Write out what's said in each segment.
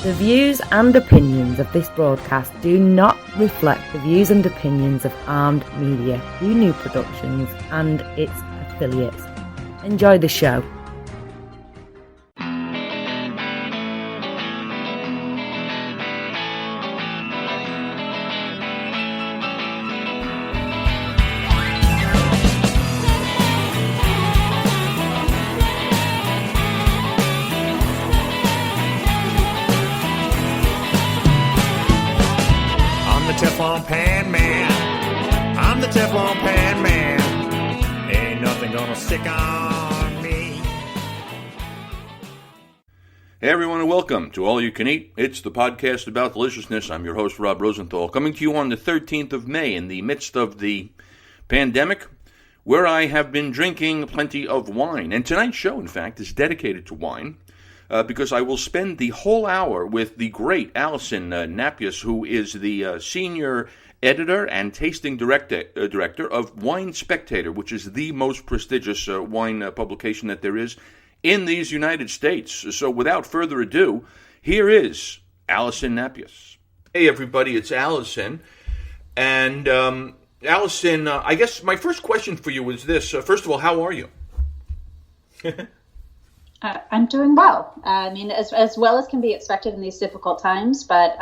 The views and opinions of this broadcast do not reflect the views and opinions of Armed Media, New Productions and its affiliates. Enjoy the show. Teflon Pan Man. I'm the Teflon Pan Man. Ain't nothing gonna stick on me. Hey everyone, and welcome to All You Can Eat. It's the podcast about deliciousness. I'm your host, Rob Rosenthal, coming to you on the 13th of May in the midst of the pandemic, where I have been drinking plenty of wine. And tonight's show, in fact, is dedicated to wine. Because I will spend the whole hour with the great Allison Napius, who is the senior editor and tasting director of Wine Spectator, which is the most prestigious wine publication that there is in these United States. So without further ado, here is Allison Napius. Hey everybody, it's Allison. And Allison, I guess my first question for you is this. First of all, how are you? I'm doing well. I mean, as well as can be expected in these difficult times, but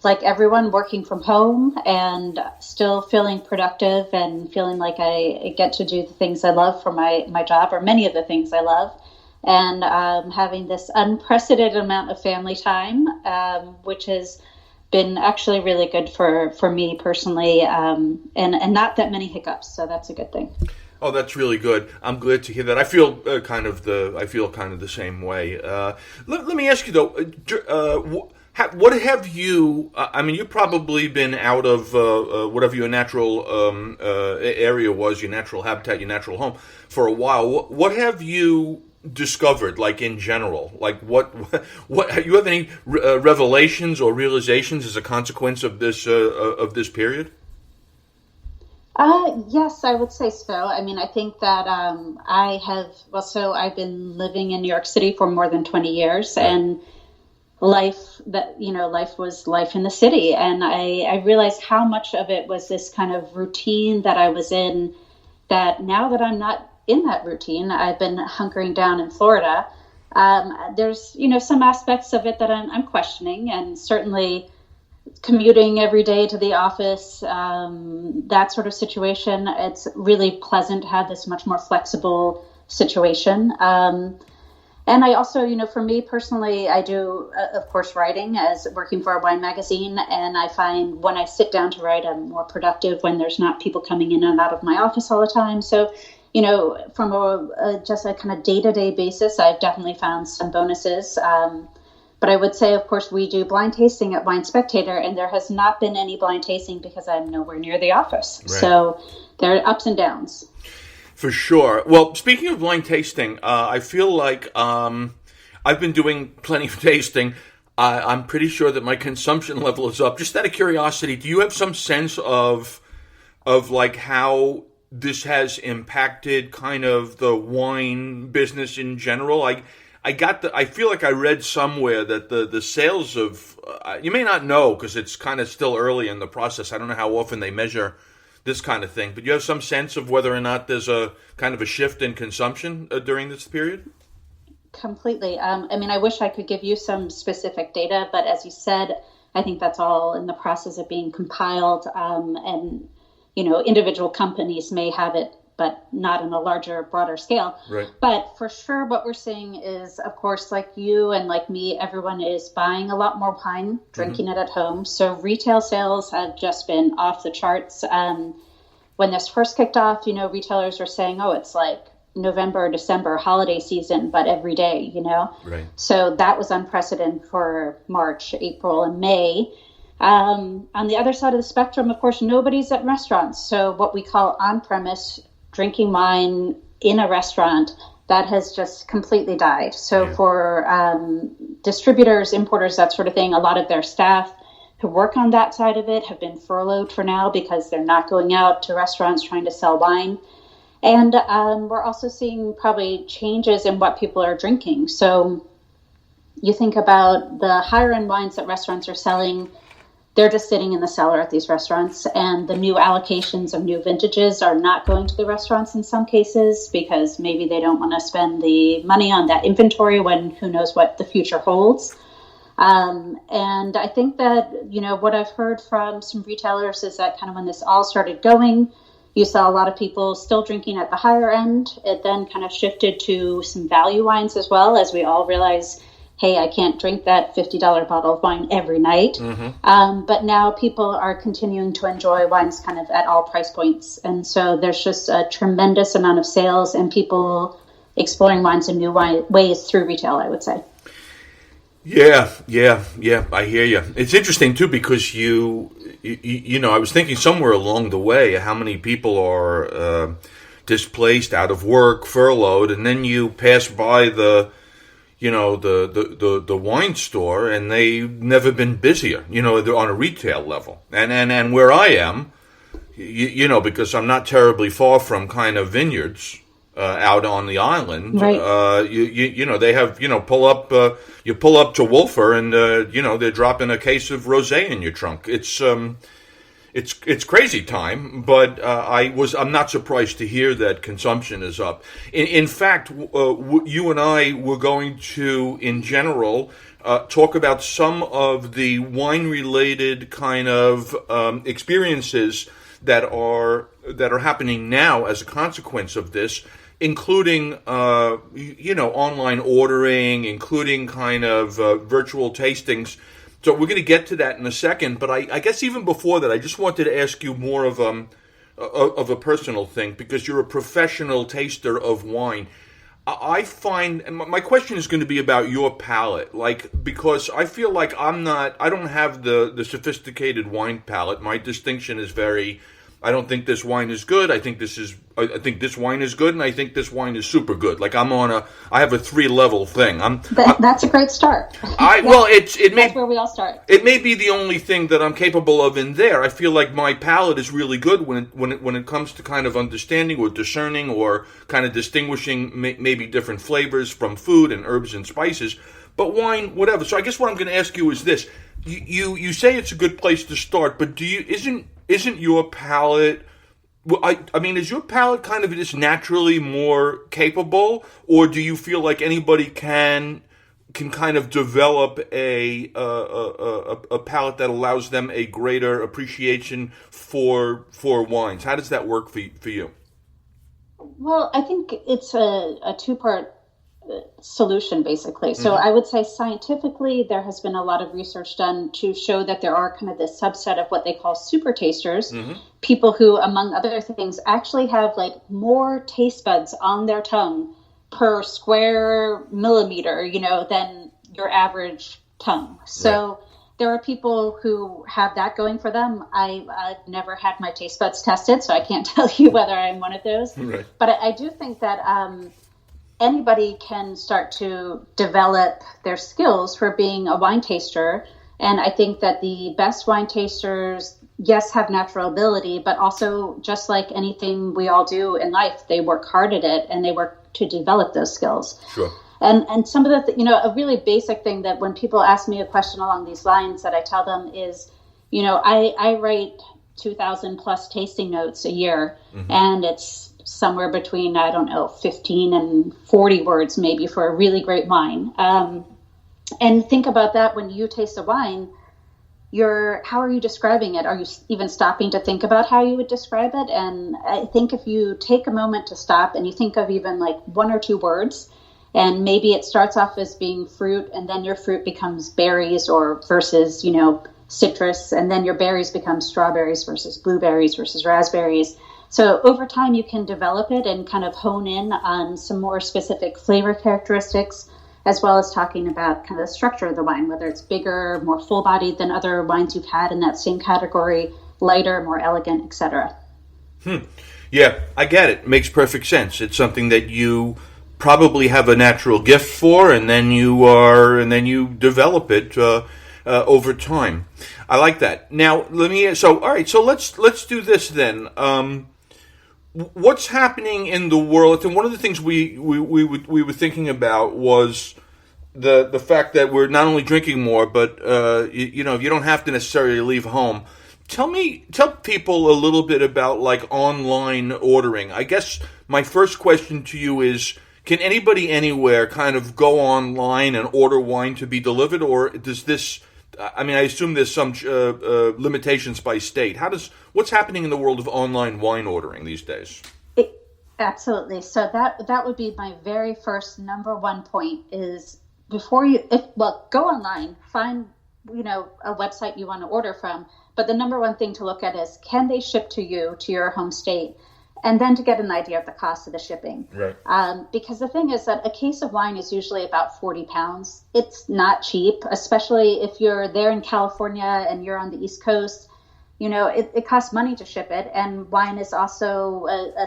like everyone, working from home and still feeling productive and feeling like I get to do the things I love for my job, or many of the things I love, and having this unprecedented amount of family time, which has been actually really good for me personally, and not that many hiccups, so that's a good thing. Oh, that's really good. I'm glad to hear that. I feel kind of the same way. Let me ask you though, what have you? I mean, you've probably been out of whatever your natural area was, your natural habitat, your natural home, for a while. What have you discovered, like in general? Like what you have any revelations or realizations as a consequence of this period? Yes, I would say so. I mean, I think that I've been living in New York City for more than 20 years, and life was life in the city. And I realized how much of it was this kind of routine that I was in, that now that I'm not in that routine, I've been hunkering down in Florida. There's, some aspects of it that I'm questioning, and certainly commuting every day to the office, that sort of situation. It's really pleasant to have this much more flexible situation. And I also, for me personally, I do, of course, writing as working for a wine magazine. And I find when I sit down to write, I'm more productive when there's not people coming in and out of my office all the time. So, from just a kind of day-to-day basis, I've definitely found some bonuses. But I would say, of course, we do blind tasting at Wine Spectator, and there has not been any blind tasting because I'm nowhere near the office. Right. So there are ups and downs. For sure. Well, speaking of blind tasting, I feel like I've been doing plenty of tasting. I'm pretty sure that my consumption level is up. Just out of curiosity, do you have some sense of like how this has impacted kind of the wine business in general? I feel like I read somewhere that the sales of, you may not know because it's kind of still early in the process. I don't know how often they measure this kind of thing, but you have some sense of whether or not there's a kind of a shift in consumption during this period? Completely. I mean, I wish I could give you some specific data, but as you said, I think that's all in the process of being compiled, and, individual companies may have it, but not on a larger, broader scale. Right. But for sure, what we're seeing is, of course, like you and like me, everyone is buying a lot more wine, drinking it at home. So retail sales have just been off the charts. When this first kicked off, retailers were saying, oh, it's like November, December, holiday season, but every day, Right. So that was unprecedented for March, April, and May. On the other side of the spectrum, of course, nobody's at restaurants. So what we call on-premise drinking wine in a restaurant, that has just completely died. So for distributors, importers, that sort of thing, a lot of their staff who work on that side of it have been furloughed for now because they're not going out to restaurants trying to sell wine. And we're also seeing probably changes in what people are drinking. So You think about the higher end wines that restaurants are selling, they're just sitting in the cellar at these restaurants, and the new allocations of new vintages are not going to the restaurants in some cases because maybe they don't want to spend the money on that inventory when who knows what the future holds. And I think that, what I've heard from some retailers is that kind of when this all started going, you saw a lot of people still drinking at the higher end. It then kind of shifted to some value wines as well, as we all realize, hey, I can't drink that $50 bottle of wine every night. But now people are continuing to enjoy wines kind of at all price points. And so there's just a tremendous amount of sales and people exploring wines in new ways through retail, I would say. Yeah, I hear you. It's interesting, too, because you know, I was thinking somewhere along the way how many people are displaced, out of work, furloughed, and then you pass by the wine store, and they've never been busier, they're on a retail level. And where I am, because I'm not terribly far from kind of vineyards out on the island, right. They have, pull up to Wolfer, and, they're dropping a case of rosé in your trunk. It's crazy time, but I'm not surprised to hear that consumption is up. In fact, you and I were going to, in general, talk about some of the wine-related kind of experiences that are happening now as a consequence of this, including online ordering, including kind of virtual tastings. So we're going to get to that in a second, but I guess even before that, I just wanted to ask you more of a personal thing, because you're a professional taster of wine. I find, and my question is going to be about your palate, because I feel like I don't have the sophisticated wine palate. My distinction is I don't think this wine is good. I think this wine is good, and I think this wine is super good. I have a 3-level thing. That's a great start. That's where we all start. It may be the only thing that I'm capable of in there. I feel like my palate is really good when it comes to kind of understanding or discerning or kind of distinguishing maybe different flavors from food and herbs and spices. But wine, whatever. So I guess what I'm going to ask you is this: you say it's a good place to start, but isn't your palate? I mean, is your palate kind of just naturally more capable, or do you feel like anybody can kind of develop a palate that allows them a greater appreciation for wines? How does that work for you? Well, I think it's a two-part solution, basically. So I would say scientifically, there has been a lot of research done to show that there are kind of this subset of what they call super tasters, people who, among other things, actually have more taste buds on their tongue per square millimeter, than your average tongue. So there are people who have that going for them. I've never had my taste buds tested, so I can't tell you whether I'm one of those. Right. But I do think that anybody can start to develop their skills for being a wine taster. And I think that the best wine tasters, yes, have natural ability, but also just like anything we all do in life, they work hard at it and they work to develop those skills. Sure. And some of the, a really basic thing that when people ask me a question along these lines that I tell them is, I write 2,000 plus tasting notes a year, and it's somewhere between, 15 and 40 words maybe for a really great wine. And think about that when you taste a wine, how are you describing it? Are you even stopping to think about how you would describe it? And I think if you take a moment to stop and you think of even 1 or 2 words, and maybe it starts off as being fruit, and then your fruit becomes berries or versus, citrus, and then your berries become strawberries versus blueberries versus raspberries. So over time, you can develop it and kind of hone in on some more specific flavor characteristics, as well as talking about kind of the structure of the wine, whether it's bigger, more full-bodied than other wines you've had in that same category, lighter, more elegant, etc. Yeah, I get it. Makes perfect sense. It's something that you probably have a natural gift for, and then you develop it over time. I like that. Now, all right. So let's do this then. What's happening in the world? And one of the things we were thinking about was the fact that we're not only drinking more, but you don't have to necessarily leave home. Tell people a little bit about like online ordering. I guess my first question to you is, can anybody anywhere kind of go online and order wine to be delivered, or does this? I mean, I assume there's some limitations by state. What's happening in the world of online wine ordering these days? Absolutely. So that would be my very first number one point is go online, find a website you want to order from. But the number one thing to look at is, can they ship to you, to your home state? And then to get an idea of the cost of the shipping. Right. Because the thing is that a case of wine is usually about 40 pounds. It's not cheap, especially if you're there in California and you're on the East Coast. It costs money to ship it. And wine is also a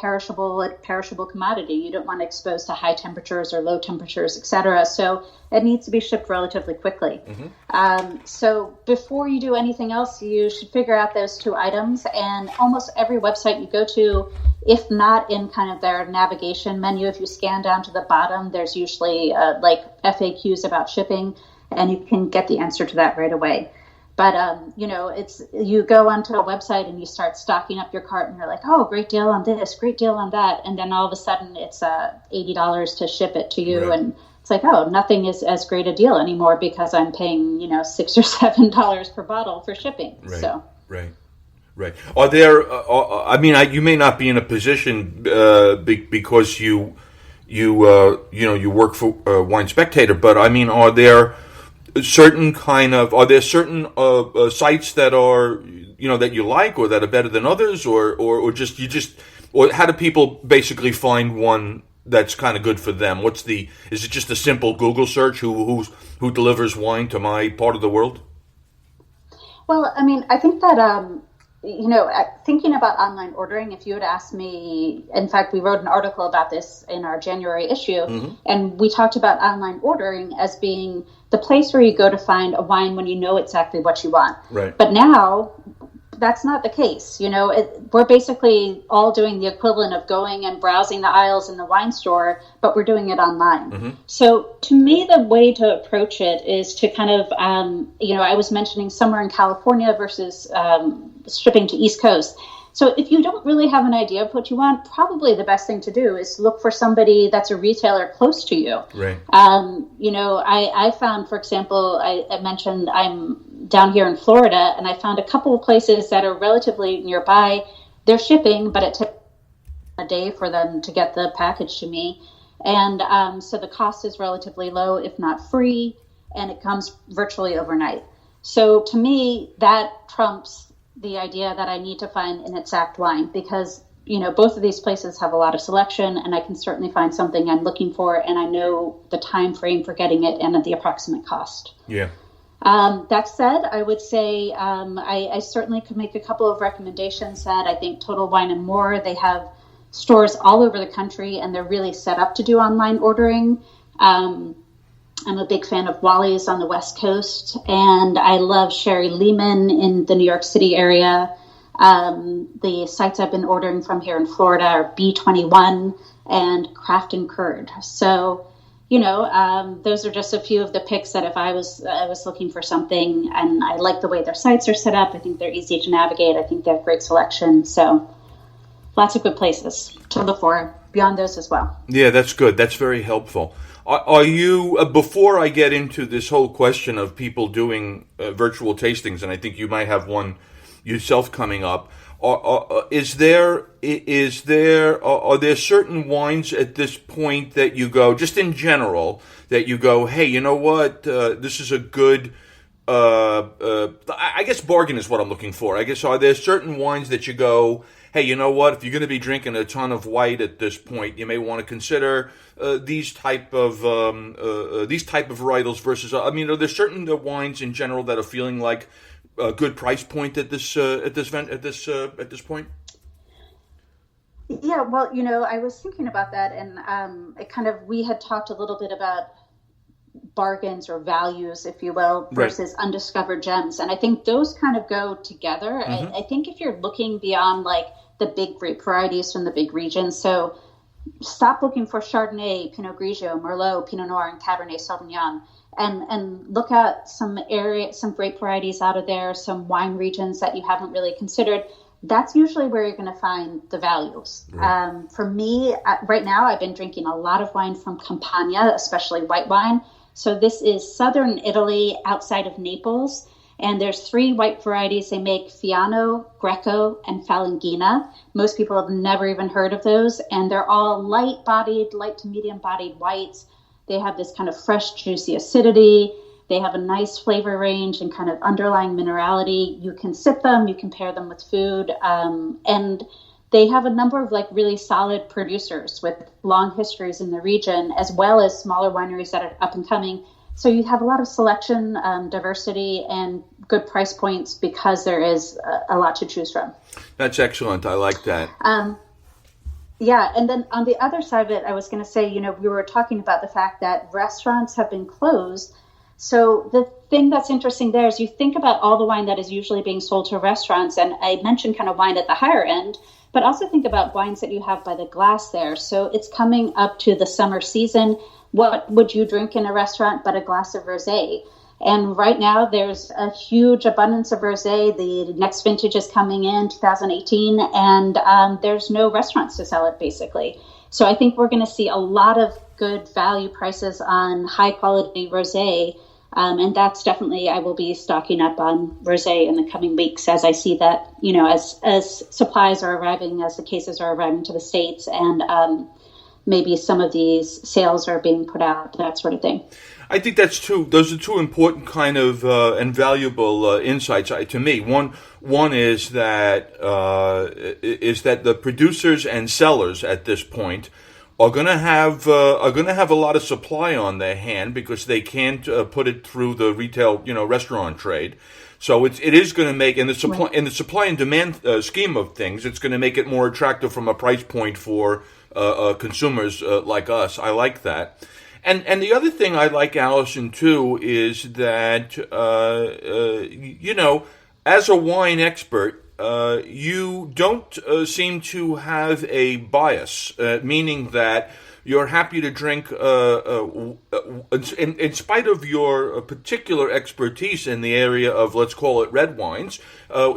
perishable commodity. You don't want to expose to high temperatures or low temperatures, et cetera. So it needs to be shipped relatively quickly. Mm-hmm. So before you do anything else, you should figure out those two items. And almost every website you go to, if not in kind of their navigation menu, if you scan down to the bottom, there's usually like FAQs about shipping, and you can get the answer to that right away. But, it's you go onto a website and you start stocking up your cart and you're like, oh, great deal on this, great deal on that. And then all of a sudden it's $80 to ship it to you. Right. And it's like, oh, nothing is as great a deal anymore because I'm paying, $6 or $7 per bottle for shipping. Right. So. Right. Are there, you may not be in a position because you work for Wine Spectator, but I mean, are there certain sites that are that you like or that are better than others, or how do people basically find one that's kind of good for them? Is it just a simple Google search who delivers wine to my part of the world? Well, I mean, I think that thinking about online ordering, if you had asked me, in fact, we wrote an article about this in our January issue, mm-hmm. and we talked about online ordering as being the place where you go to find a wine when you know exactly what you want. Right. But now, that's not the case. We're basically all doing the equivalent of going and browsing the aisles in the wine store, but we're doing it online. Mm-hmm. So to me, the way to approach it is to kind of, I was mentioning somewhere in California versus shipping to East Coast. So if you don't really have an idea of what you want, probably the best thing to do is look for somebody that's a retailer close to you. Right. I found, for example, I mentioned I'm down here in Florida, and I found a couple of places that are relatively nearby. They're shipping, but it took a day for them to get the package to me. And so the cost is relatively low, if not free, and it comes virtually overnight. So to me, that trumps the idea that I need to find an exact wine, because both of these places have a lot of selection, and I can certainly find something I'm looking for, and I know the time frame for getting it and the approximate cost. Yeah. That said, I would say I certainly could make a couple of recommendations that I think Total Wine & More, they have stores all over the country, and they're really set up to do online ordering. I'm a big fan of Wally's on the West Coast, and I love Sherry Lehman in the New York City area. The sites I've been ordering from here in Florida are B21 and Craft and Curd. So, those are just a few of the picks that if I was looking for something, and I like the way their sites are set up. I think they're easy to navigate. I think they have great selection. So lots of good places to look for beyond those as well. Yeah, that's good. That's very helpful. Are you, before I get into this whole question of people doing virtual tastings, and I think you might have one yourself coming up, are there certain wines at this point that you go, just in general, that you go, hey, you know what, this is a good, I guess bargain is what I'm looking for. I guess, are there certain wines that you go, hey, you know what, if you're going to be drinking a ton of white at this point, you may want to consider these type of varietals versus, are there certain wines in general that are feeling like a good price point at this point? Yeah, well, I was thinking about that, and we had talked a little bit about bargains or values, if you will, versus right. undiscovered gems, and I think those kind of go together. Mm-hmm. I think if you're looking beyond like the big grape varieties from the big regions, so stop looking for Chardonnay, Pinot Grigio, Merlot, Pinot Noir, and Cabernet Sauvignon, and look at some grape varieties out of there, some wine regions that you haven't really considered. That's usually where you're going to find the values. Right. For me, right now, I've been drinking a lot of wine from Campania, especially white wine. So this is southern Italy outside of Naples. And there's 3 white varieties they make: Fiano, Greco, and Falangina. Most people have never even heard of those. And they're all light to medium-bodied whites. They have this kind of fresh, juicy acidity. They have a nice flavor range and kind of underlying minerality. You can sip them. You can pair them with food. And they have a number of like really solid producers with long histories in the region, as well as smaller wineries that are up and coming. So you have a lot of selection, diversity, and good price points because there is a lot to choose from. That's excellent. I like that. Yeah, and then on the other side of it, I was going to say, we were talking about the fact that restaurants have been closed. So the thing that's interesting there is you think about all the wine that is usually being sold to restaurants, and I mentioned kind of wine at the higher end, but also think about wines that you have by the glass there. So it's coming up to the summer season. What would you drink in a restaurant but a glass of rosé? And right now there's a huge abundance of rosé. The next vintage is coming in 2018, and there's no restaurants to sell it, basically. So I think we're going to see a lot of good value prices on high quality rosé. And that's definitely, I will be stocking up on rosé in the coming weeks as I see that, as supplies are arriving, as the cases are arriving to the States, and maybe some of these sales are being put out, that sort of thing. I think those are two important kind of and valuable insights to me. One is that the producers and sellers at this point are going to have a lot of supply on their hand because they can't put it through the retail restaurant trade. So it is going to make in the supply and demand scheme of things, it's going to make it more attractive from a price point for consumers like us. I like that. And the other thing I like, Allison, too, is that, as a wine expert, you don't seem to have a bias, meaning that you're happy to drink, in spite of your particular expertise in the area of, let's call it, red wines.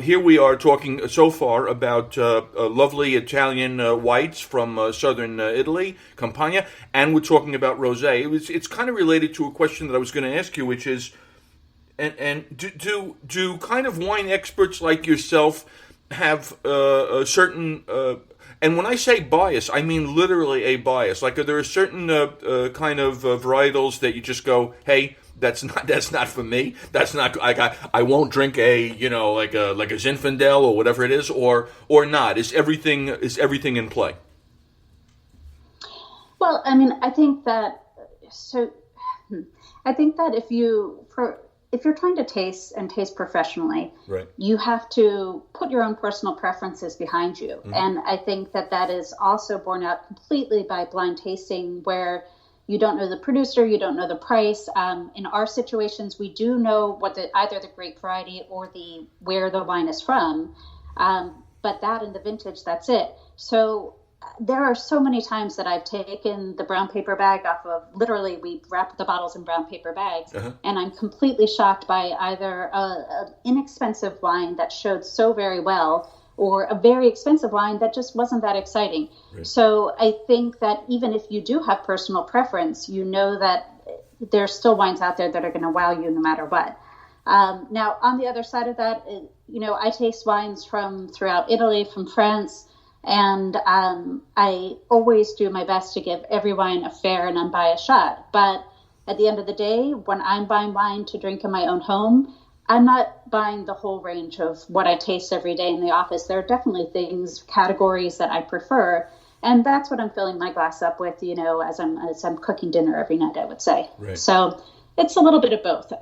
Here we are talking so far about lovely Italian whites from southern Italy, Campania, and we're talking about rosé. It's kind of related to a question that I was going to ask you, which is, and do kind of wine experts like yourself have a certain and when I say bias, I mean literally a bias. Like, are there certain kind of varietals that you just go, hey, that's not for me. That's not like I won't drink a like a Zinfandel or whatever it is, or not. Is everything in play? Well, I mean, I think that if you're trying to taste professionally, right, you have to put your own personal preferences behind you. Mm-hmm. And I think that is also borne out completely by blind tasting, where you don't know the producer, you don't know the price. In our situations, we do know what either the grape variety or where the wine is from. But that and the vintage, that's it. So there are so many times that I've taken the brown paper bag off of, literally we wrap the bottles in brown paper bags, and I'm completely shocked by either an inexpensive wine that showed so very well or a very expensive wine that just wasn't that exciting. Right. So I think that even if you do have personal preference, you know that there's still wines out there that are going to wow you no matter what. Now, on the other side of that, I taste wines from throughout Italy, from France, and I always do my best to give every wine a fair and unbiased shot. But at the end of the day, when I'm buying wine to drink in my own home, I'm not buying the whole range of what I taste every day in the office. There are definitely categories that I prefer. And that's what I'm filling my glass up with, as I'm cooking dinner every night, I would say. Right. So it's a little bit of both.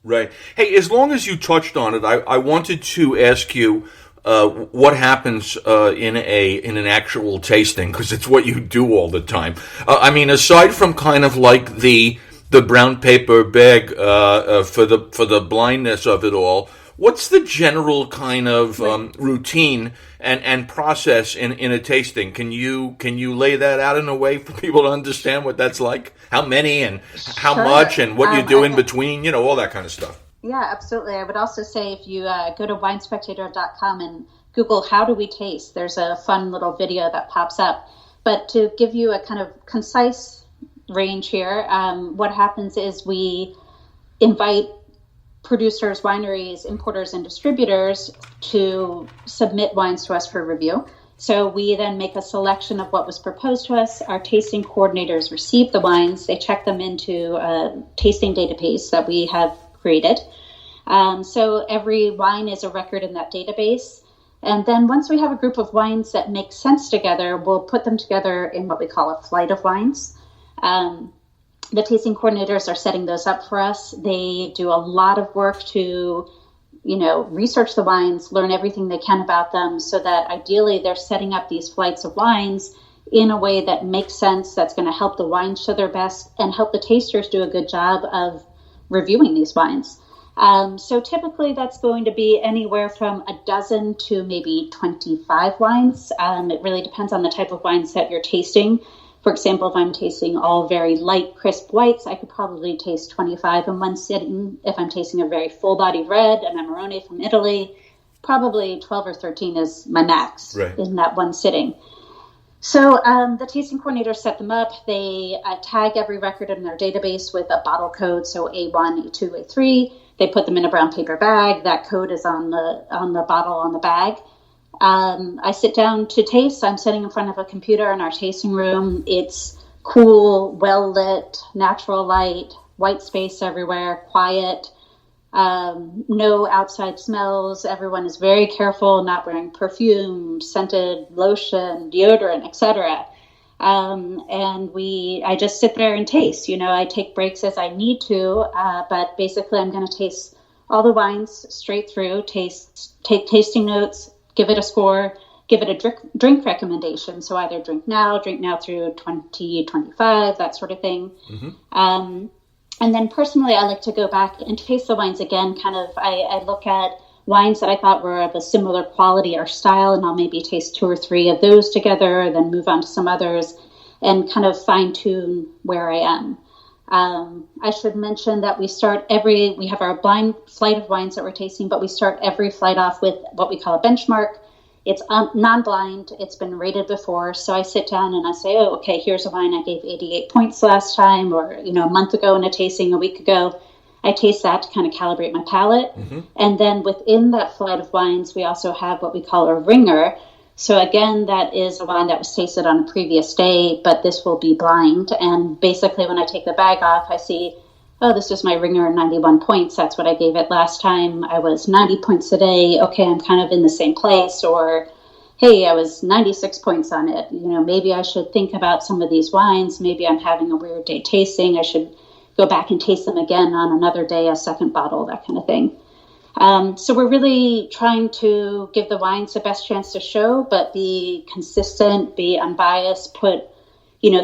Right. Hey, as long as you touched on it, I wanted to ask you what happens in an actual tasting, because it's what you do all the time. I mean, aside from kind of like the brown paper bag for the blindness of it all, What's the general kind of routine and process in a tasting? Can you lay that out in a way for people to understand what that's like? How many and how much and what you do in between? All that kind of stuff. Yeah, absolutely. I would also say if you go to winespectator.com and Google "how do we taste," there's a fun little video that pops up. But to give you a kind of concise range here, what happens is we invite producers, wineries, importers, and distributors to submit wines to us for review. So we then make a selection of what was proposed to us. Our tasting coordinators receive the wines. They check them into a tasting database that we have created. So every wine is a record in that database. And then once we have a group of wines that make sense together, we'll put them together in what we call a flight of wines. The tasting coordinators are setting those up for us. They do a lot of work to, research the wines, learn everything they can about them, so that ideally they're setting up these flights of wines in a way that makes sense, that's going to help the wines show their best and help the tasters do a good job of reviewing these wines. So typically that's going to be anywhere from a dozen to maybe 25 wines. It really depends on the type of wines that you're tasting. For example, if I'm tasting all very light, crisp whites, I could probably taste 25 in one sitting. If I'm tasting a very full-bodied red, an Amarone from Italy, probably 12 or 13 is my max in that one sitting. So the tasting coordinators set them up. They tag every record in their database with a bottle code, so A1, A2, A3. They put them in a brown paper bag. That code is on the bottle on the bag. I sit down to taste. I'm sitting in front of a computer in our tasting room. It's cool, well lit, natural light, white space everywhere, quiet, no outside smells. Everyone is very careful, not wearing perfume, scented lotion, deodorant, etc. And I just sit there and taste. I take breaks as I need to, but basically I'm going to taste all the wines straight through, take tasting notes, give it a score, give it a drink recommendation. So either drink now through 2025, that sort of thing. Mm-hmm. And then personally, I like to go back and taste the wines again. I look at wines that I thought were of a similar quality or style, and I'll maybe taste 2 or 3 of those together, then move on to some others and kind of fine tune where I am. I should mention that we have our blind flight of wines that we're tasting, but we start every flight off with what we call a benchmark. It's non-blind. It's been rated before. So I sit down and I say, oh, okay, here's a wine I gave 88 points last time, or, a month ago in a tasting, a week ago. I taste that to kind of calibrate my palate. Mm-hmm. And then within that flight of wines, we also have what we call a ringer. So again, that is a wine that was tasted on a previous day, but this will be blind. And basically when I take the bag off, I see, oh, this is my ringer, 91 points. That's what I gave it last time. I was 90 points today. Okay, I'm kind of in the same place. Or, hey, I was 96 points on it. Maybe I should think about some of these wines. Maybe I'm having a weird day tasting. I should go back and taste them again on another day, a second bottle, that kind of thing. So we're really trying to give the wines the best chance to show, but be consistent, be unbiased, put,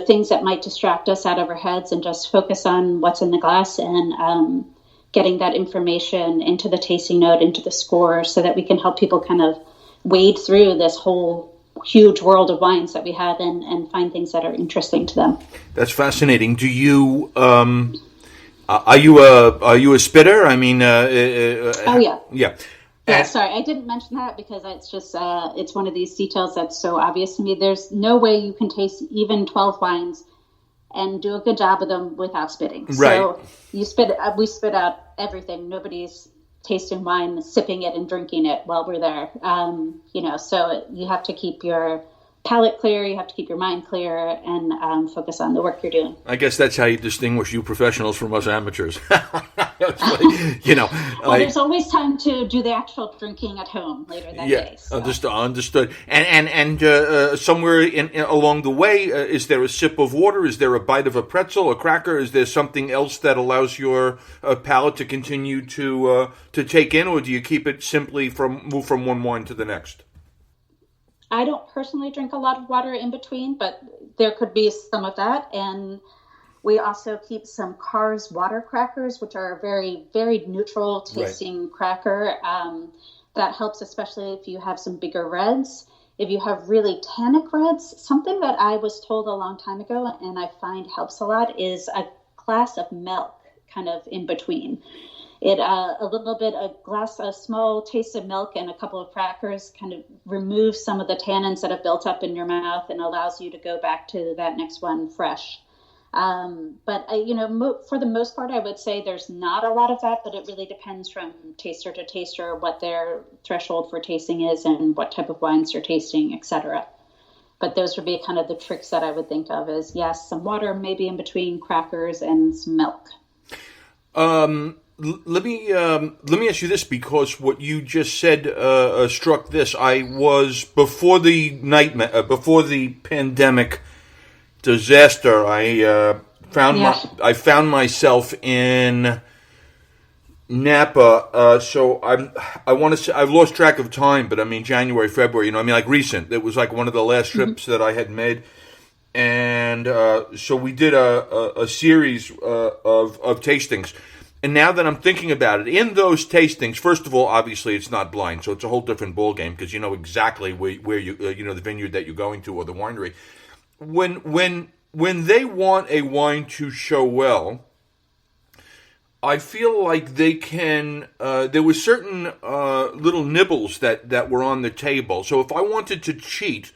things that might distract us out of our heads and just focus on what's in the glass and getting that information into the tasting note, into the score, so that we can help people kind of wade through this whole huge world of wines that we have and find things that are interesting to them. That's fascinating. Do you... Are you a spitter? I mean, oh yeah, yeah. Yeah, sorry, I didn't mention that because it's just it's one of these details that's so obvious to me. There's no way you can taste even 12 wines and do a good job of them without spitting. Right. So we spit out everything. Nobody's tasting wine, sipping it, and drinking it while we're there. So you have to keep your palate clear, you have to keep your mind clear, and focus on the work you're doing. I guess that's how you distinguish you professionals from us amateurs. There's always time to do the actual drinking at home later that day. So. Understood. And somewhere along the way, is there a sip of water? Is there a bite of a pretzel, a cracker? Is there something else that allows your palate to continue to take in, or do you keep it simply move from one wine to the next? I don't personally drink a lot of water in between, but there could be some of that. And We also keep some Carr's water crackers, which are a very, very neutral tasting cracker. That helps, especially if you have some bigger reds. If you have really tannic reds, something that I was told a long time ago and I find helps a lot is a glass of milk kind of in between. A small taste of milk and a couple of crackers kind of removes some of the tannins that have built up in your mouth and allows you to go back to that next one fresh. For the most part, I would say there's not a lot of that, but it really depends from taster to taster what their threshold for tasting is and what type of wines they're tasting, etc. But those would be kind of the tricks that I would think of as, yes, some water maybe in between crackers and some milk. Let me ask you this, because what you just said struck this. I was before the pandemic disaster. I found myself in Napa. So I want to say I've lost track of time, but I mean January, February. Like recent. It was like one of the last trips that I had made. And so we did a series of tastings. And now that I'm thinking about it, in those tastings, first of all, obviously it's not blind, so it's a whole different ballgame because you know exactly where you the vineyard that you're going to or the winery. When they want a wine to show well, I feel like they can. There were certain little nibbles that were on the table. So if I wanted to cheat.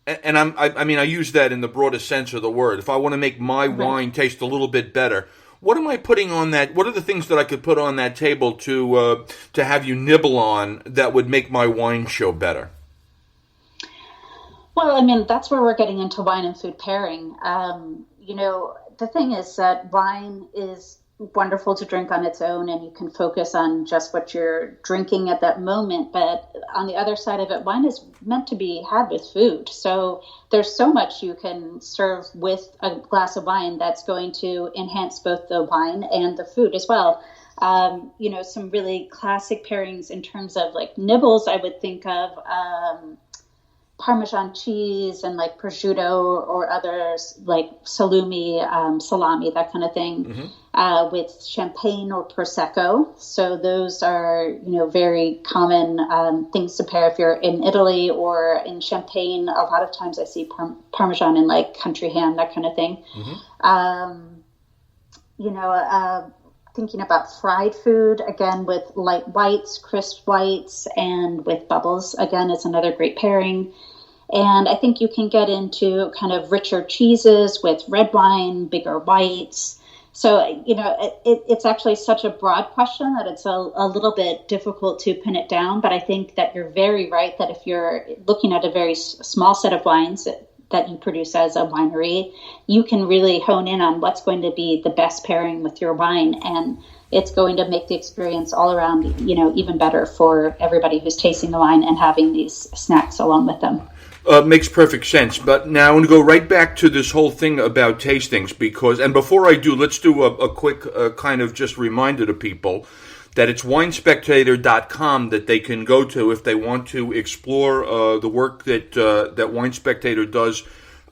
And I use that in the broadest sense of the word. If I want to make my wine taste a little bit better, what am I putting on that? What are the things that I could put on that table to have you nibble on that would make my wine show better? Well, that's where we're getting into wine and food pairing. The thing is that wine is wonderful to drink on its own, and you can focus on just what you're drinking at that moment. But on the other side of it, wine is meant to be had with food. So there's so much you can serve with a glass of wine that's going to enhance both the wine and the food as well. Some really classic pairings in terms of like nibbles, I would think of Parmesan cheese and like prosciutto or others like salami, that kind of thing, with champagne or prosecco. So those are, very common things to pair if you're in Italy or in Champagne. A lot of times I see Parmesan and like country ham, that kind of thing. Thinking about fried food, again, with light whites, crisp whites, and with bubbles, again, is another great pairing. And I think you can get into kind of richer cheeses with red wine, bigger whites. So, it's actually such a broad question that it's a little bit difficult to pin it down. But I think that you're very right that if you're looking at a very small set of wines that you produce as a winery, you can really hone in on what's going to be the best pairing with your wine. And it's going to make the experience all around, even better for everybody who's tasting the wine and having these snacks along with them. Makes perfect sense. But now I want to go right back to this whole thing about tastings and before I do, let's do a quick kind of just reminder to people that it's winespectator.com that they can go to if they want to explore the work that Wine Spectator does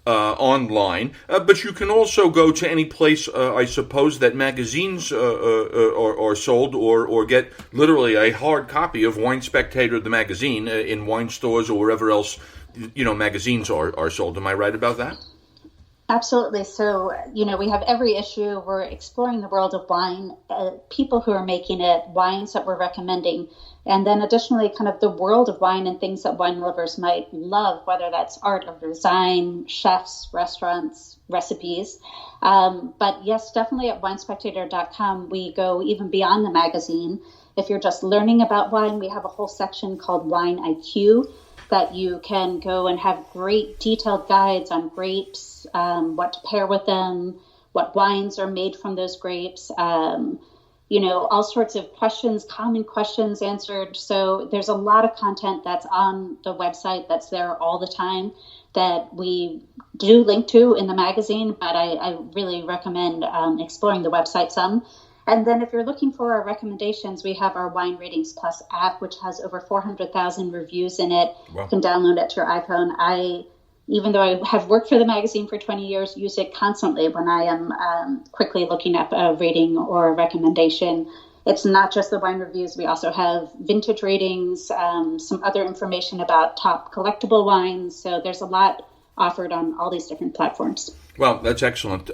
online. But you can also go to any place, I suppose, that magazines are sold or get literally a hard copy of Wine Spectator, the magazine, in wine stores or wherever else magazines are sold. Am I right about that? Absolutely. So, we have every issue. We're exploring the world of wine, people who are making it, wines that we're recommending, and then additionally kind of the world of wine and things that wine lovers might love, whether that's art or design, chefs, restaurants, recipes. But yes, definitely at winespectator.com, we go even beyond the magazine. If you're just learning about wine, we have a whole section called Wine IQ, that you can go and have great detailed guides on grapes, what to pair with them, what wines are made from those grapes, all sorts of questions, common questions answered. So there's a lot of content that's on the website that's there all the time that we do link to in the magazine, but I really recommend exploring the website some. And then if you're looking for our recommendations, we have our Wine Ratings Plus app, which has over 400,000 reviews in it. Wow. You can download it to your iPhone. even though I have worked for the magazine for 20 years, use it constantly when I am quickly looking up a rating or a recommendation. It's not just the wine reviews. We also have vintage ratings, some other information about top collectible wines. So there's a lot offered on all these different platforms. Well, that's excellent.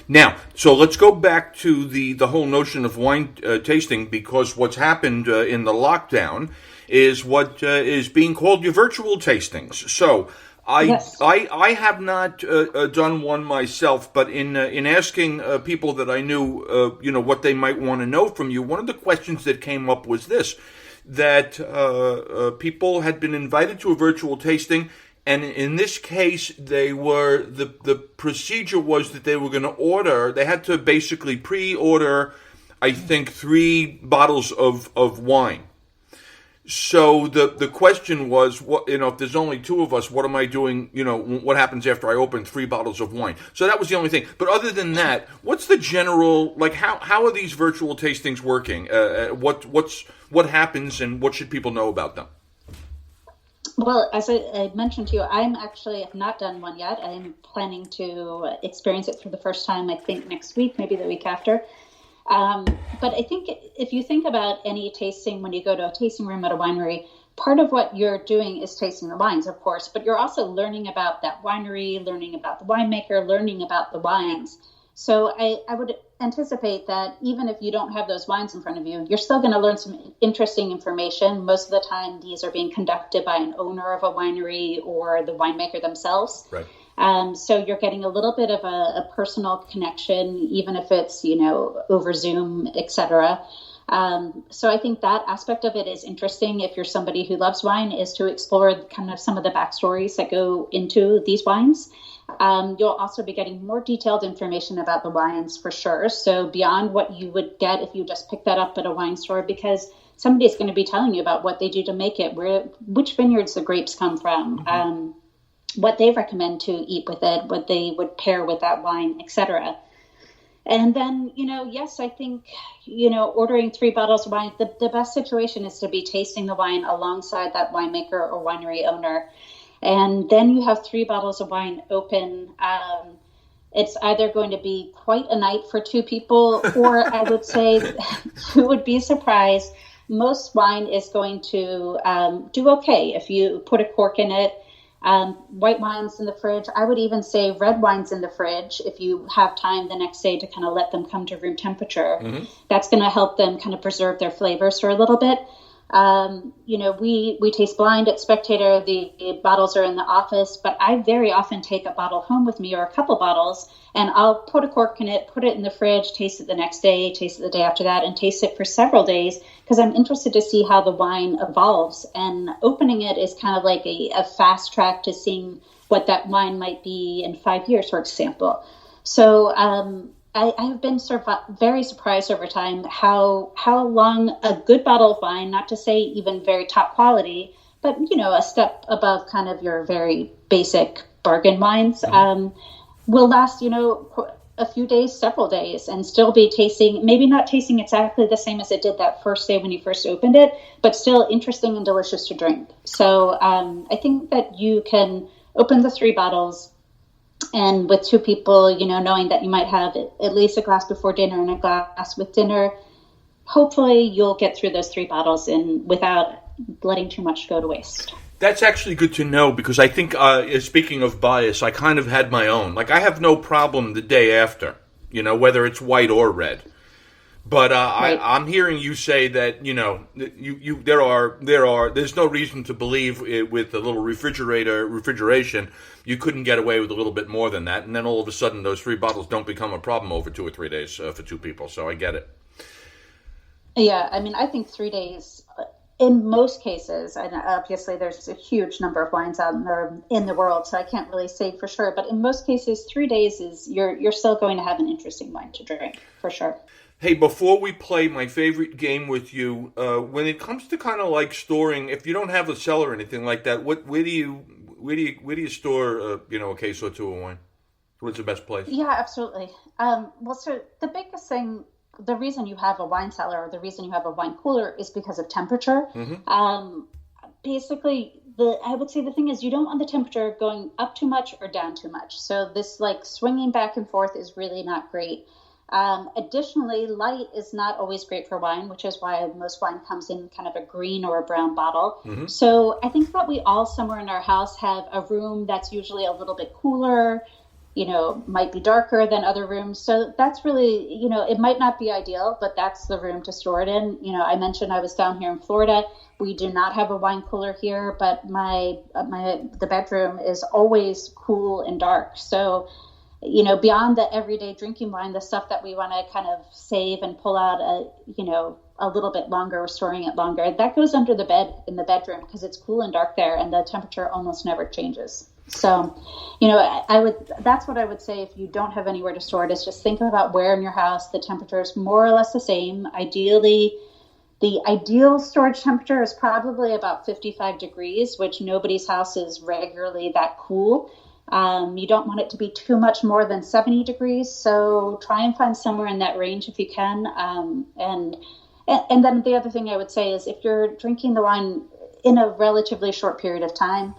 Now, so let's go back to the whole notion of wine tasting, because what's happened in the lockdown is what is being called your virtual tastings. So I have not done one myself, but in asking people that I knew, what they might want to know from you, one of the questions that came up was this, that people had been invited to a virtual tasting, and in this case, they were the procedure was that they were going to order. They had to basically pre-order, I think, 3 bottles of wine. So the question was, what, if there's only 2 of us, what am I doing? What happens after I open 3 bottles of wine? So that was the only thing. But other than that, what's the general, how are these virtual tastings working? What happens, and what should people know about them? Well, as I mentioned to you, I have not done one yet. I'm planning to experience it for the first time, I think next week, maybe the week after. But I think if you think about any tasting, when you go to a tasting room at a winery, part of what you're doing is tasting the wines, of course, but you're also learning about that winery, learning about the winemaker, learning about the wines. So I would anticipate that even if you don't have those wines in front of you, you're still going to learn some interesting information. Most of the time, these are being conducted by an owner of a winery or the winemaker themselves. Right. So you're getting a little bit of a personal connection, even if it's, over Zoom, etc. So I think that aspect of it is interesting. If you're somebody who loves wine, is to explore kind of some of the backstories that go into these wines. You'll also be getting more detailed information about the wines for sure. So beyond what you would get if you just pick that up at a wine store, because somebody's going to be telling you about what they do to make it, which vineyards the grapes come from, what they recommend to eat with it, what they would pair with that wine, etc. And then, yes, I think, ordering 3 bottles of wine, the best situation is to be tasting the wine alongside that winemaker or winery owner. And then you have 3 bottles of wine open. It's either going to be quite a night for 2 people, or I would say you would be surprised. Most wine is going to do okay if you put a cork in it. White wines in the fridge. I would even say red wines in the fridge if you have time the next day to kind of let them come to room temperature. Mm-hmm. That's going to help them kind of preserve their flavors for a little bit. We taste blind at Spectator. The bottles are in the office, but I very often take a bottle home with me, or a couple bottles, and I'll put a cork in it, put it in the fridge, taste it the next day, taste it the day after that, and taste it for several days, because I'm interested to see how the wine evolves. And opening it is kind of like a fast track to seeing what that wine might be in 5 years, for example. So I have been very surprised over time how long a good bottle of wine, not to say even very top quality, but, a step above kind of your very basic bargain wines, will last, a few days, several days, and still be tasting, maybe not tasting exactly the same as it did that first day when you first opened it, but still interesting and delicious to drink. So I think that you can open the 3 bottles, and with 2 people, knowing that you might have at least a glass before dinner and a glass with dinner, hopefully you'll get through those 3 bottles without letting too much go to waste. That's actually good to know, because I think, speaking of bias, I kind of had my own. Like, I have no problem the day after, whether it's white or red. But right. I'm hearing you say that, there's no reason to believe with a little refrigeration, you couldn't get away with a little bit more than that. And then all of a sudden, those 3 bottles don't become a problem over 2 or 3 days for 2 people. So I get it. Yeah, I mean, I think 3 days, in most cases, and obviously there's a huge number of wines out there in the world, so I can't really say for sure. But in most cases, 3 days is you're still going to have an interesting wine to drink, for sure. Hey, before we play my favorite game with you, when it comes to kind of like storing, if you don't have a cellar or anything like that, where do you store a case or 2 of wine? What's the best place? Yeah, absolutely. So the biggest thing, the reason you have a wine cellar or the reason you have a wine cooler is because of temperature. Mm-hmm. Basically, I would say the thing is you don't want the temperature going up too much or down too much. So this like swinging back and forth is really not great. Additionally, light is not always great for wine, which is why most wine comes in kind of a green or a brown bottle. Mm-hmm. So I think that we all somewhere in our house have a room that's usually a little bit cooler, might be darker than other rooms. So that's really, it might not be ideal, but that's the room to store it in. I mentioned I was down here in Florida. We do not have a wine cooler here, but the bedroom is always cool and dark. So beyond the everyday drinking wine, the stuff that we want to kind of save and pull out, a little bit longer, or storing it longer, that goes under the bed in the bedroom because it's cool and dark there, and the temperature almost never changes. So, that's what I would say if you don't have anywhere to store it, is just think about where in your house the temperature is more or less the same. Ideally, the ideal storage temperature is probably about 55 degrees, which nobody's house is regularly that cool. You don't want it to be too much more than 70 degrees. So try and find somewhere in that range if you can. And then the other thing I would say is if you're drinking the wine in a relatively short period of time,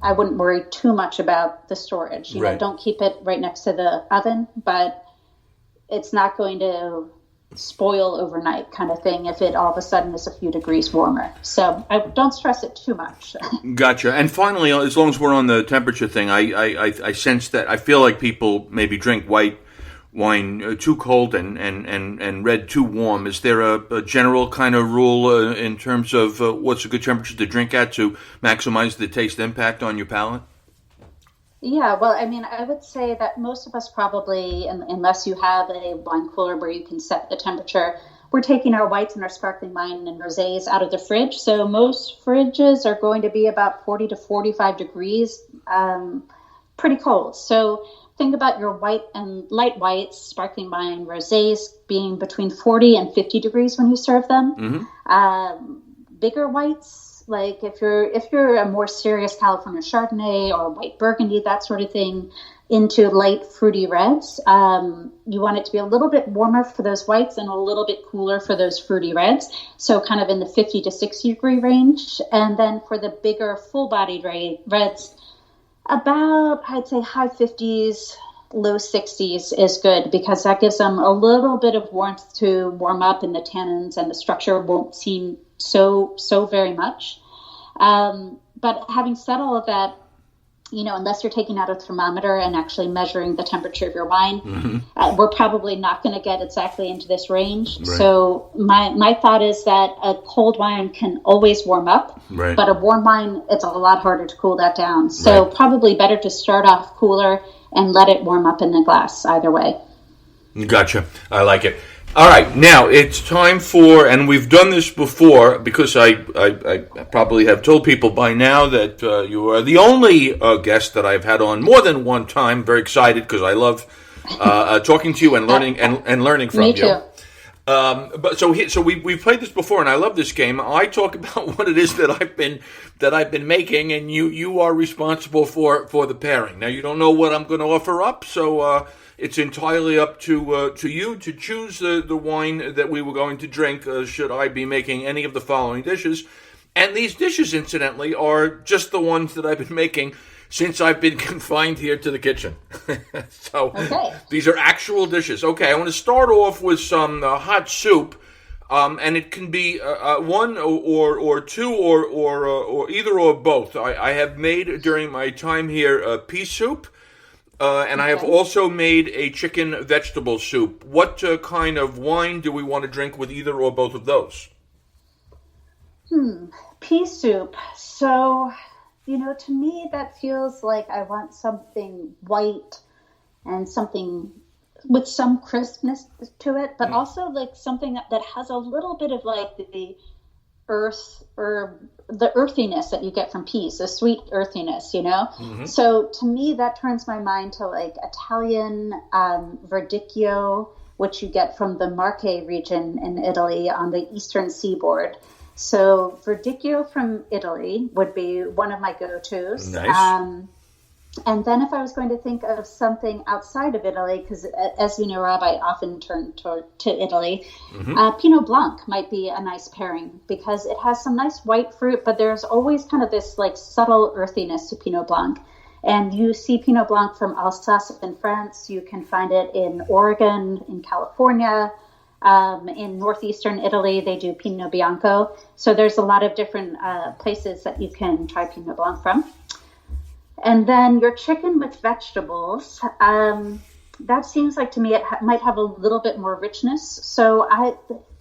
I wouldn't worry too much about the storage. You know, don't keep it right next to the oven, but it's not going to spoil overnight kind of thing if it all of a sudden is a few degrees warmer. So I don't stress it too much. Gotcha. And finally, as long as we're on the temperature thing, I sense that I feel like people maybe drink white wine too cold and red too warm. Is there a general kind of rule in terms of what's a good temperature to drink at to maximize the taste impact on your palate? Yeah, well, I mean, I would say that most of us probably, unless you have a wine cooler where you can set the temperature, we're taking our whites and our sparkling wine and rosés out of the fridge. So most fridges are going to be about 40 to 45 degrees, pretty cold. So think about your white and light whites, sparkling wine, rosés being between 40 and 50 degrees when you serve them. Mm-hmm. Bigger whites, like if you're a more serious California Chardonnay or white Burgundy, that sort of thing, into light fruity reds, you want it to be a little bit warmer for those whites and a little bit cooler for those fruity reds. So kind of in the 50 to 60 degree range. And then for the bigger full-bodied reds, about, I'd say, high 50s, low 60s is good because that gives them a little bit of warmth to warm up, and the tannins and the structure won't seem so very much. But having said all of that, unless you're taking out a thermometer and actually measuring the temperature of your wine, mm-hmm. We're probably not going to get exactly into this range. Right. So my thought is that a cold wine can always warm up, right. But a warm wine, it's a lot harder to cool that down. So right. Probably better to start off cooler and let it warm up in the glass either way. Gotcha. I like it. All right, now it's time for, and we've done this before because I probably have told people by now that you are the only guest that I've had on more than one time. Very excited because I love talking to you and learning and learning from you. Me too. But so we played this before, and I love this game. I talk about what it is that I've been making, and you are responsible for the pairing. Now you don't know what I'm going to offer up, so. It's entirely up to you to choose the wine that we were going to drink should I be making any of the following dishes. And these dishes, incidentally, are just the ones that I've been making since I've been confined here to the kitchen. So These are actual dishes. Okay, I want to start off with some hot soup. And it can be one or two or either or both. I have made during my time here pea soup. And I have also made a chicken vegetable soup. What kind of wine do we want to drink with either or both of those? Pea soup. So, to me that feels like I want something white and something with some crispness to it, but also like something that has a little bit of like the earth or the earthiness that you get from peas, the sweet earthiness, Mm-hmm. So to me, that turns my mind to like Italian verdicchio, which you get from the Marche region in Italy on the eastern seaboard. So verdicchio from Italy would be one of my go-tos. Nice. And then if I was going to think of something outside of Italy, because as you know, Rob, I often turn to Italy, Pinot Blanc might be a nice pairing because it has some nice white fruit, but there's always kind of this like subtle earthiness to Pinot Blanc. And you see Pinot Blanc from Alsace in France. You can find it in Oregon, in California, in northeastern Italy. They do Pinot Bianco. So there's a lot of different places that you can try Pinot Blanc from. And then your chicken with vegetables, that seems like to me it might have a little bit more richness. So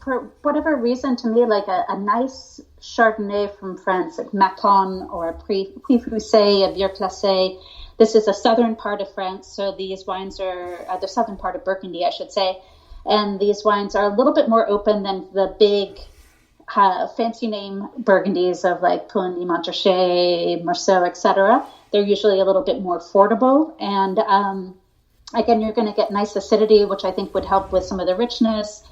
for whatever reason, to me, like a nice Chardonnay from France, like Macon or Puy Foussé, a Vieux Classé. This is a southern part of France, so these wines are the southern part of Burgundy, I should say. And these wines are a little bit more open than the big fancy name Burgundies of like Puligny, Montrachet, Meursault, etc. They're usually a little bit more affordable. And again, you're going to get nice acidity, which I think would help with some of the richness.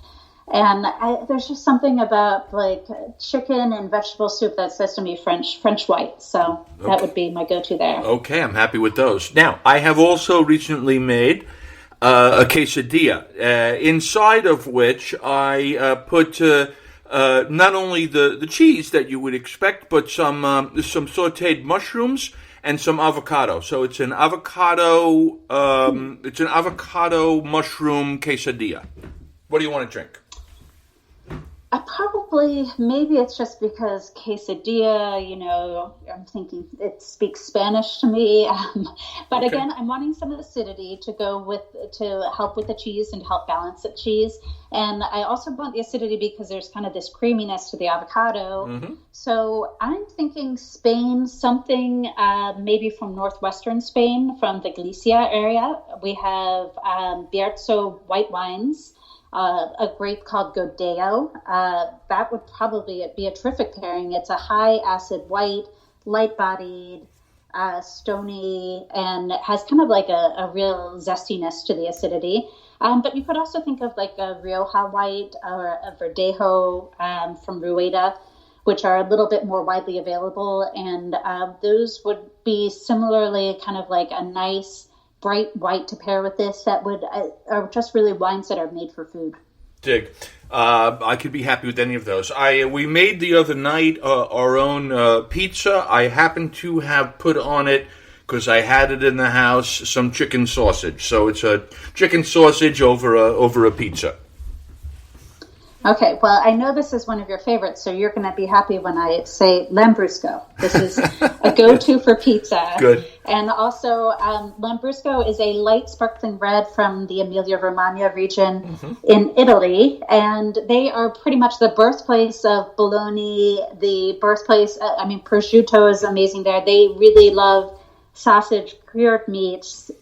And there's just something about like chicken and vegetable soup that says to me French white. So that would be my go-to there. Okay, I'm happy with those. Now, I have also recently made a quesadilla, inside of which I put not only the cheese that you would expect, but some sautéed mushrooms and some avocado. So it's an avocado mushroom quesadilla. What do you want to drink? Maybe it's just because quesadilla, I'm thinking it speaks Spanish to me. But okay. Again, I'm wanting some acidity to help with the cheese and help balance the cheese. And I also want the acidity because there's kind of this creaminess to the avocado. Mm-hmm. So I'm thinking Spain, something maybe from northwestern Spain, from the Galicia area. We have Bierzo white wines. A grape called Godeo. That would probably be a terrific pairing. It's a high acid white, light-bodied, stony, and has kind of like a real zestiness to the acidity. But you could also think of like a Rioja white or a Verdejo from Rueda, which are a little bit more widely available. And those would be similarly kind of like a nice bright white to pair with this that are just really wines that are made for food. Dig. I could be happy with any of those. We made the other night our own pizza. I happen to have put on it, because I had it in the house, some chicken sausage. So it's a chicken sausage over a pizza. Okay, well, I know this is one of your favorites, so you're going to be happy when I say Lambrusco. This is a go-to for pizza. Good. And also, Lambrusco is a light sparkling red from the Emilia-Romagna region in Italy, and they are pretty much the birthplace of bologna, the birthplace, prosciutto is amazing there. They really love sausage, cured meats,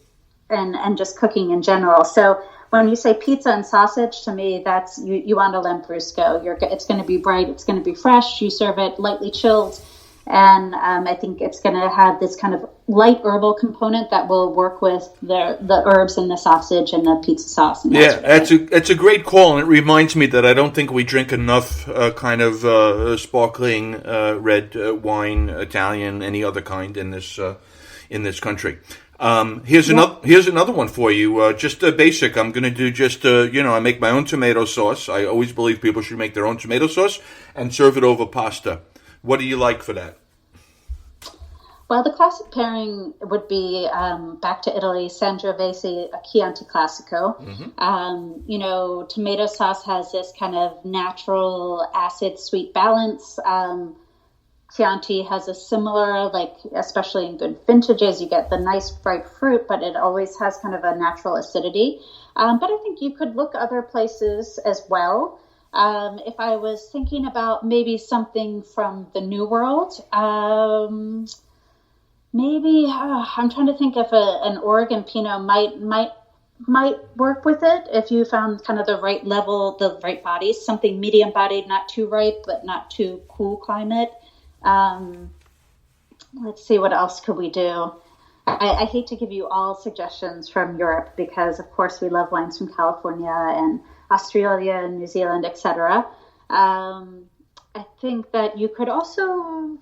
and just cooking in general. So when you say pizza and sausage, to me, that's you want a Lambrusco. It's going to be bright. It's going to be fresh. You serve it lightly chilled. And I think it's going to have this kind of light herbal component that will work with the herbs and the sausage and the pizza sauce. And it's a great call. And it reminds me that I don't think we drink enough sparkling red wine, Italian, any other kind in this country. Here's another one for you. Just basic. I'm going to do just I make my own tomato sauce. I always believe people should make their own tomato sauce and serve it over pasta. What do you like for that? Well, the classic pairing would be back to Italy, Sangiovese, a Chianti Classico. Mm-hmm. Tomato sauce has this kind of natural acid-sweet balance. Chianti has a similar, especially in good vintages, you get the nice bright fruit, but it always has kind of a natural acidity. But I think you could look other places as well. If I was thinking about maybe something from the New World, maybe I'm trying to think if an Oregon Pinot might work with it if you found kind of the right level, the right bodies, something medium bodied, not too ripe, but not too cool climate. Let's see, what else could we do? I hate to give you all suggestions from Europe because, of course, we love wines from California and Australia and New Zealand, etc. I think that you could also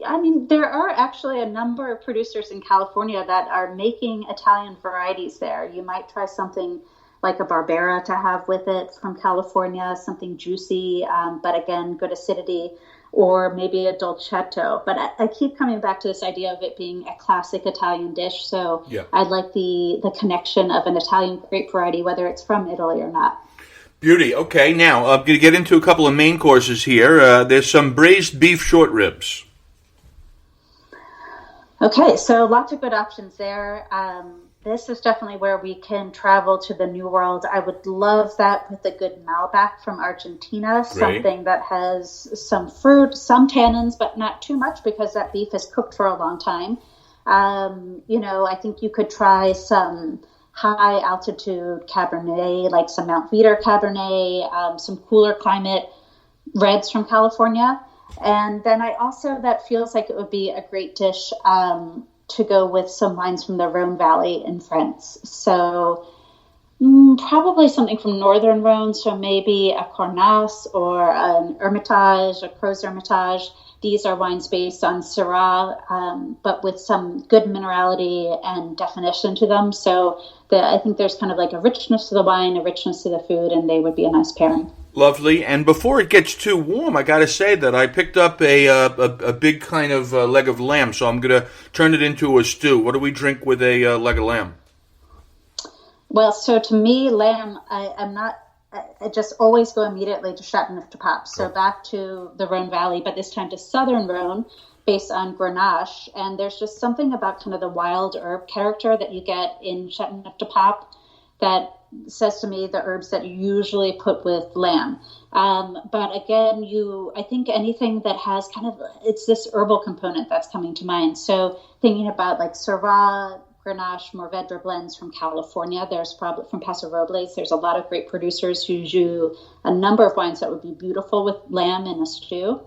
I mean, there are actually a number of producers in California that are making Italian varieties there. You might try something like a Barbera to have with it from California, something juicy, but again, good acidity, or maybe a dolcetto. But I keep coming back to this idea of it being a classic Italian dish. So Yeah. I'd like the connection of an Italian grape variety, whether it's from Italy or not. Beauty. Okay, now I'm going to get into a couple of main courses here. There's some braised beef short ribs. Okay, so lots of good options there. This is definitely where we can travel to the New World. I would love that with a good Malbec from Argentina, something that has some fruit, some tannins, but not too much because that beef is cooked for a long time. I think you could try some high altitude Cabernet, like some Mount Veeder Cabernet, some cooler climate reds from California. And then that feels like it would be a great dish to go with some wines from the Rhone Valley in France. So probably something from Northern Rhone, so maybe a Cornas or an Hermitage, a Crozes Hermitage. These are wines based on Syrah, but with some good minerality and definition to them. So I think there's kind of like a richness to the wine, a richness to the food, and they would be a nice pairing. Lovely. And before it gets too warm, I got to say that I picked up a big kind of leg of lamb, so I'm going to turn it into a stew. What do we drink with a leg of lamb? Well, so to me, lamb, I just always go immediately to Châteauneuf-du-Pape. So back to the Rhone Valley, but this time to Southern Rhone, based on Grenache. And there's just something about kind of the wild herb character that you get in Châteauneuf-du-Pape that says to me the herbs that you usually put with lamb. But again, I think anything that has it's this herbal component that's coming to mind. So thinking about like Syrah, Grenache, Mourvèdre blends from California. There's probably from Paso Robles. There's a lot of great producers who do a number of wines that would be beautiful with lamb in a stew.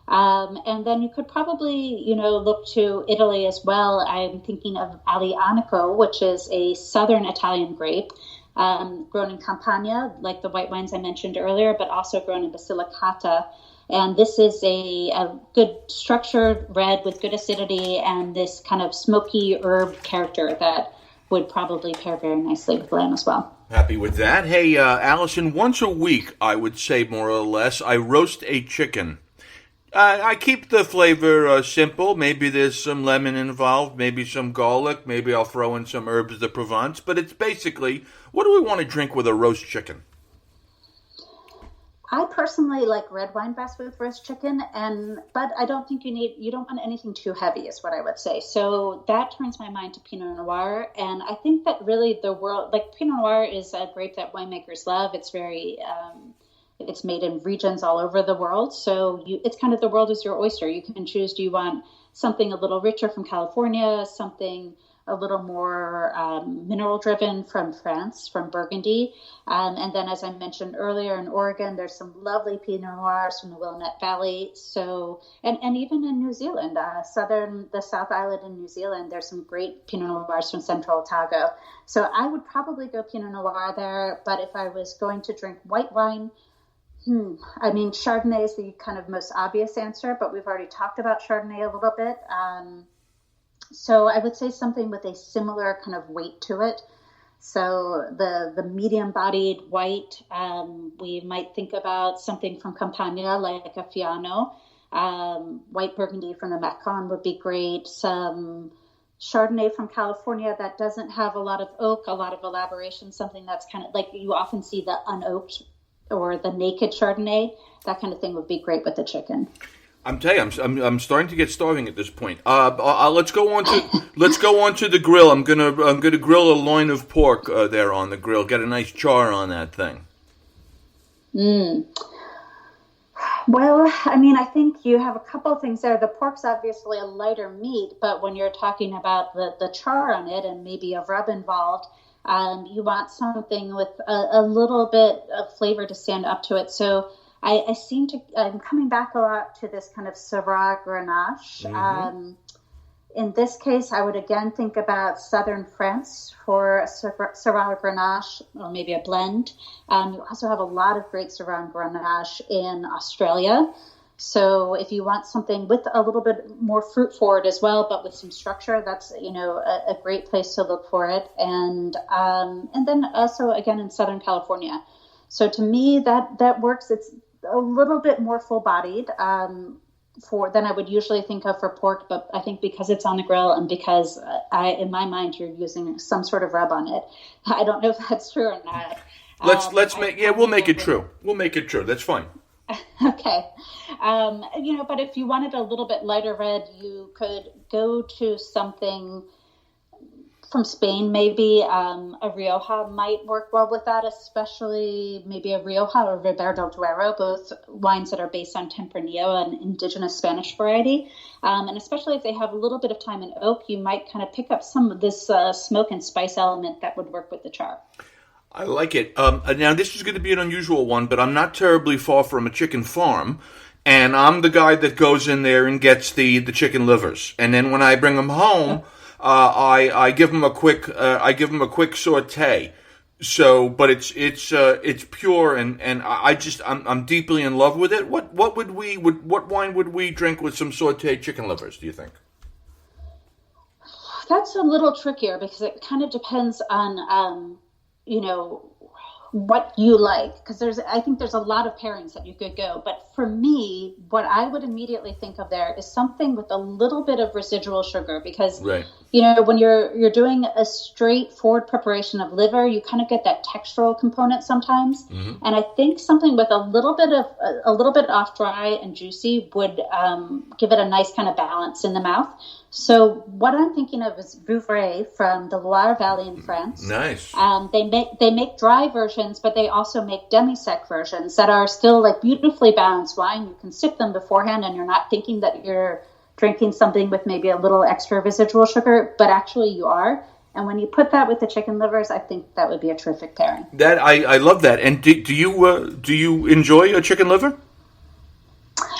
And then you could probably, look to Italy as well. I'm thinking of Aglianico, which is a southern Italian grape, grown in Campania, like the white wines I mentioned earlier, but also grown in Basilicata. And this is a good structured red with good acidity and this kind of smoky herb character that would probably pair very nicely with lamb as well. Happy with that. Hey, Allison, once a week, I would say more or less, I roast a chicken. I keep the flavor simple. Maybe there's some lemon involved, maybe some garlic, maybe I'll throw in some herbes de Provence, but it's basically, what do we want to drink with a roast chicken? I personally like red wine best with roast chicken, but I don't think you don't want anything too heavy is what I would say. So that turns my mind to Pinot Noir. And I think that really Pinot Noir is a grape that winemakers love. It's very, it's made in regions all over the world. So it's kind of the world is your oyster. You can choose, do you want something a little richer from California, something a little more mineral driven from France, from Burgundy. And then, as I mentioned earlier, in Oregon, there's some lovely Pinot Noirs from the Willamette Valley. So, and even in New Zealand, the South Island in New Zealand, there's some great Pinot Noirs from Central Otago. So I would probably go Pinot Noir there. But if I was going to drink white wine, I mean, Chardonnay is the kind of most obvious answer, but we've already talked about Chardonnay a little bit. So I would say something with a similar kind of weight to it. So the medium-bodied white, we might think about something from Campania, like a Fiano. White Burgundy from the Macon would be great. Some Chardonnay from California that doesn't have a lot of oak, a lot of elaboration, something that's kind of like you often see the unoaked or the naked Chardonnay. That kind of thing would be great with the chicken. I'm telling you, I'm starting to get starving at this point. Let's go on to the grill. I'm gonna grill a loin of pork there on the grill. Get a nice char on that thing. Well, I mean, I think you have a couple of things there. The pork's obviously a lighter meat, but when you're talking about the char on it and maybe a rub involved, you want something with a little bit of flavor to stand up to it. So I'm coming back a lot to this kind of Syrah Grenache. Mm-hmm. In this case, I would again think about southern France for Syrah Grenache, or maybe a blend. You also have a lot of great Syrah Grenache in Australia. So if you want something with a little bit more fruit forward as well, but with some structure, that's, a great place to look for it. And then also, again, in Southern California. So to me, that works. It's a little bit more full-bodied than I would usually think of for pork, but I think because it's on the grill and because in my mind, you're using some sort of rub on it. I don't know if that's true or not. We'll make it true. We'll make it true. That's fine. Okay. But if you wanted a little bit lighter red, you could go to something from Spain. Maybe a Rioja might work well with that, especially maybe a Rioja or Ribera del Duero, both wines that are based on Tempranillo, an indigenous Spanish variety. And especially if they have a little bit of time in oak, you might kind of pick up some of this smoke and spice element that would work with the char. I like it. Now, this is going to be an unusual one, but I'm not terribly far from a chicken farm, and I'm the guy that goes in there and gets the chicken livers, and then when I bring them home, I give them a quick saute. So, but it's pure, and I'm deeply in love with it. What wine would we drink with some sauteed chicken livers, do you think? That's a little trickier because it kind of depends on what you like, because I think there's a lot of pairings that you could go. But for me, what I would immediately think of there is something with a little bit of residual sugar, because right. When you're doing a straightforward preparation of liver, you kind of get that textural component sometimes. Mm-hmm. And I think something with a little bit off dry and juicy would give it a nice kind of balance in the mouth. So what I'm thinking of is Vouvray from the Loire Valley in France. Nice. They make dry versions, but they also make demi-sec versions that are still like beautifully balanced wine. You can sip them beforehand, and you're not thinking that you're drinking something with maybe a little extra residual sugar, but actually you are. And when you put that with the chicken livers, I think that would be a terrific pairing. That I love that. And do you enjoy a chicken liver?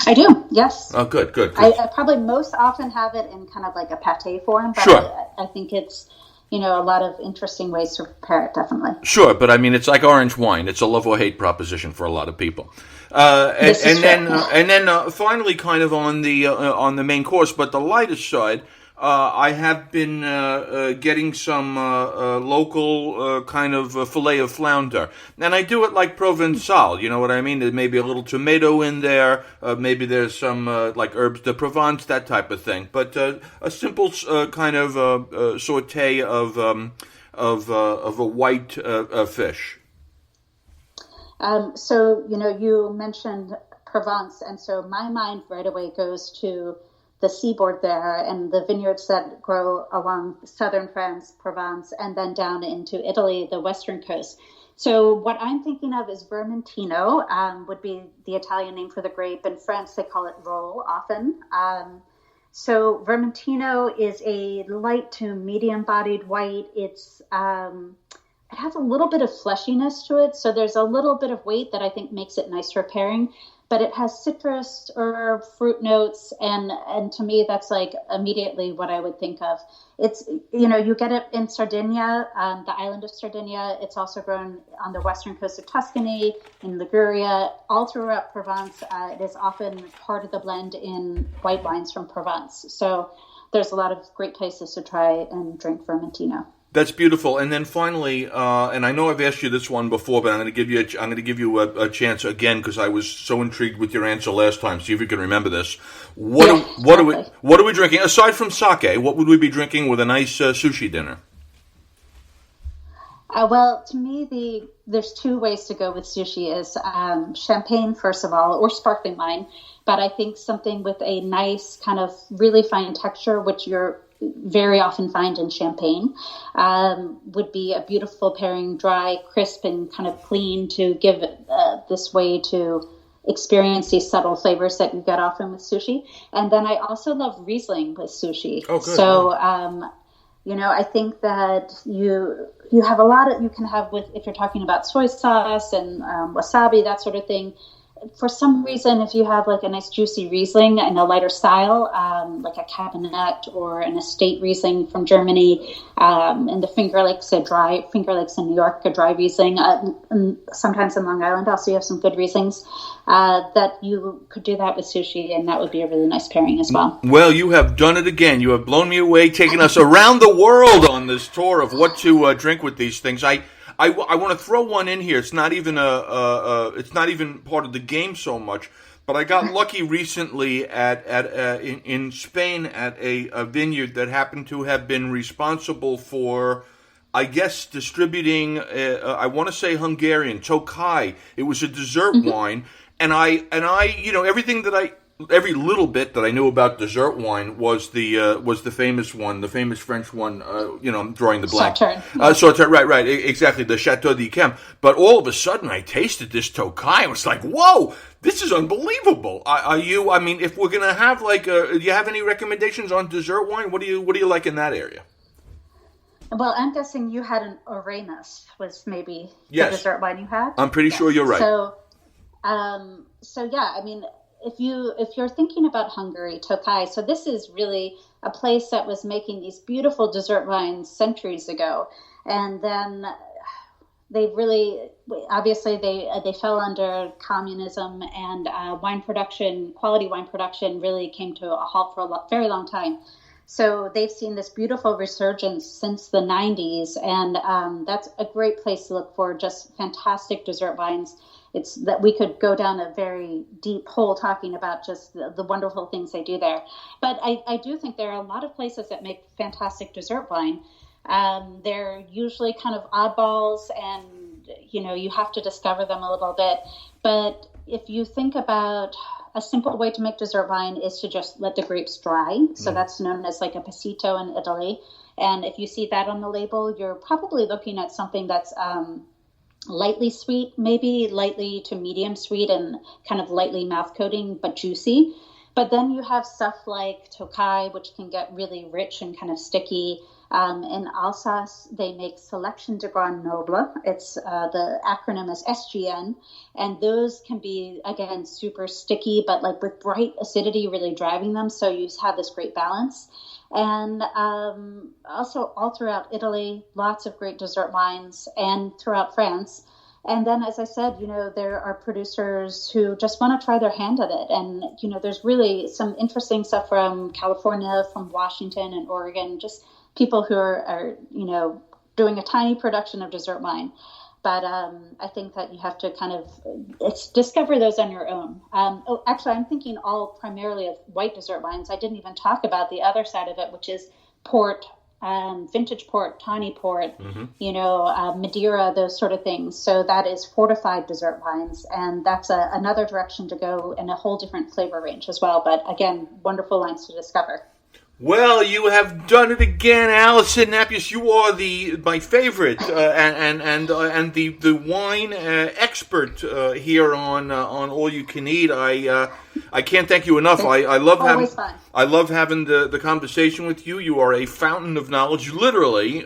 I do, yes. Oh, good. I probably most often have it in kind of like a pate form, but sure. I think it's, a lot of interesting ways to prepare it, definitely. Sure, but I mean, it's like orange wine. It's a love or hate proposition for a lot of people. And then finally, kind of on the main course, but the lighter side, I have been getting some local kind of fillet of flounder, and I do it like Provençal. You know what I mean? There may be a little tomato in there. Maybe there's some like herbes de Provence, that type of thing. But a simple kind of saute of a white fish. So, you mentioned Provence, and so my mind right away goes to the seaboard there and the vineyards that grow along southern France, Provence, and then down into Italy, the western coast. So what I'm thinking of is Vermentino, would be the Italian name for the grape. In France, they call it Rolle often. So Vermentino is a light to medium-bodied white. It has a little bit of fleshiness to it, so there's a little bit of weight that I think makes it nice for pairing. But it has citrus, herb, fruit notes, and to me, that's like immediately what I would think of. It's, you get it in Sardinia, the island of Sardinia. It's also grown on the western coast of Tuscany, in Liguria, all throughout Provence. It is often part of the blend in white wines from Provence. So there's a lot of great places to try and drink Vermentino. That's beautiful. And then finally, and I know I've asked you this one before, but I'm going to give you a chance again because I was so intrigued with your answer last time. See if you can remember this. What are we drinking aside from sake? What would we be drinking with a nice sushi dinner? Well, to me, there's two ways to go with sushi: is champagne first of all, or sparkling wine. But I think something with a nice kind of really fine texture, which you're very often find in champagne, would be a beautiful pairing, dry, crisp, and kind of clean to give it this way to experience these subtle flavors that you get often with sushi. And then I also love Riesling with sushi. Oh, good. So, I think that you have a lot of, you can have with, if you're talking about soy sauce and wasabi, that sort of thing. for some reason, if you have like a nice juicy Riesling in a lighter style, like a Cabernet or an estate Riesling from Germany, and the Finger Lakes, Finger Lakes in New York, a dry Riesling, and sometimes in Long Island also you have some good Rieslings, that you could do that with sushi, and that would be a really nice pairing as well. Well, you have done it again. You have blown me away, taking us around the world on this tour of what to drink with these things. I want to throw one in here. It's not even it's not even part of the game so much. But I got lucky recently in Spain at a vineyard that happened to have been responsible for, I guess, distributing. I want to say Hungarian Tokai. It was a dessert wine, and I every little bit that I knew about dessert wine was the famous one, the famous French one. I'm drawing the blank. Sauterne. Right, exactly, the Chateau d'Yquem. But all of a sudden, I tasted this Tokai. I was like, whoa, this is unbelievable. If we're gonna have do you have any recommendations on dessert wine? What do you like in that area? Well, I'm guessing you had an Oremus was maybe the dessert wine you had. I'm pretty sure you're right. So yeah, I mean, if you're thinking about Hungary, Tokai, so this is really a place that was making these beautiful dessert wines centuries ago, and then they really, obviously they fell under communism, and quality wine production really came to a halt for a very long time. So they've seen this beautiful resurgence since the 90s, and that's a great place to look for just fantastic dessert wines. It's that we could go down a very deep hole talking about just the wonderful things they do there. But I do think there are a lot of places that make fantastic dessert wine. They're usually kind of oddballs, and you have to discover them a little bit. But if you think about a simple way to make dessert wine is to just let the grapes dry. So that's known as like a passito in Italy. And if you see that on the label, you're probably looking at something that's lightly sweet, maybe lightly to medium sweet and kind of lightly mouth coating, but juicy. But then you have stuff like Tokai, which can get really rich and kind of sticky. In Alsace, they make Selection de Grand Noble. It's the acronym is SGN, and those can be, again, super sticky, but like with bright acidity really driving them. So you have this great balance. And also all throughout Italy, lots of great dessert wines, and throughout France. And then, as I said, there are producers who just want to try their hand at it. And, there's really some interesting stuff from California, from Washington and Oregon, just people who are doing a tiny production of dessert wine. But I think that you have to kind of discover those on your own. Actually, I'm thinking all primarily of white dessert wines. I didn't even talk about the other side of it, which is port, vintage port, tawny port, Madeira, those sort of things. So that is fortified dessert wines. And that's another direction to go, and a whole different flavor range as well. But again, wonderful wines to discover. Well, you have done it again, Allison Napius. You are my favorite and the wine expert here on All You Can Eat. I can't thank you enough. I love having the conversation with you. You are a fountain of knowledge. You literally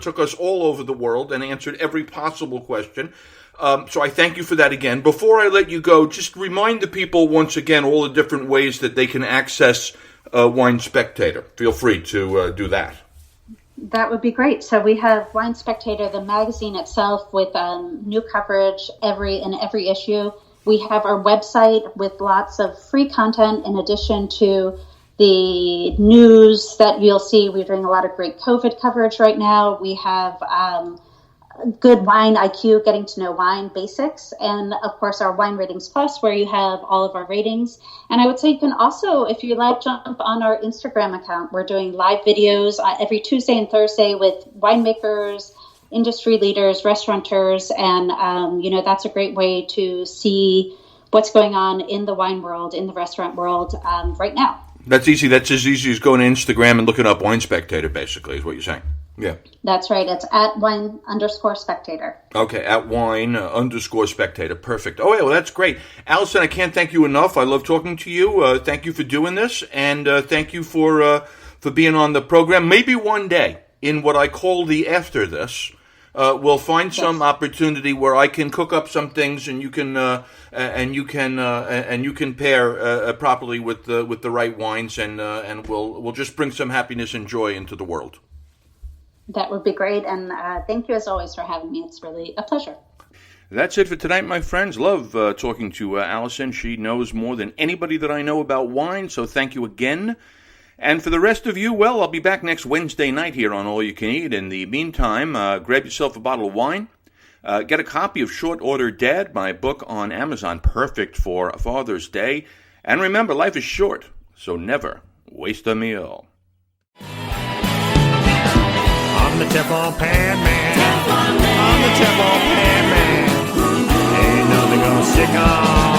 took us all over the world and answered every possible question. So I thank you for that again. Before I let you go, just remind the people once again all the different ways that they can access Wine Spectator. Feel free to do that. That would be great. So we have Wine Spectator, the magazine itself, with new coverage in every issue. We have our website with lots of free content in addition to the news that you'll see. We're doing a lot of great COVID coverage right now. We have good wine IQ, getting to know wine basics, and of course our Wine Ratings Plus, where you have all of our ratings. And I would say you can also, if you like, jump on our Instagram account. We're doing live videos every Tuesday and Thursday with winemakers, industry leaders, restaurateurs, and that's a great way to see what's going on in the wine world, in the restaurant world right now. That's easy. That's as easy as going to Instagram and looking up Wine Spectator, basically, is what you're saying. Yeah. That's right. It's at @wine_spectator. Okay, @wine_spectator. Perfect. Oh, yeah, well, that's great. Allison, I can't thank you enough. I love talking to you. Thank you for doing this, and thank you for being on the program. Maybe one day, in what I call the after this, we'll find some opportunity where I can cook up some things, and you can pair properly with the right wines, and we'll just bring some happiness and joy into the world. That would be great, and thank you as always for having me. It's really a pleasure. That's it for tonight, my friends. Love talking to Allison. She knows more than anybody that I know about wine, so thank you again. And for the rest of you, well, I'll be back next Wednesday night here on All You Can Eat. In the meantime, grab yourself a bottle of wine. Get a copy of Short Order Dad, my book on Amazon, perfect for Father's Day. And remember, life is short, so never waste a meal. I'm the Teflon Pan Man. I'm the Teflon Pan Man. Ain't nothing gonna stick on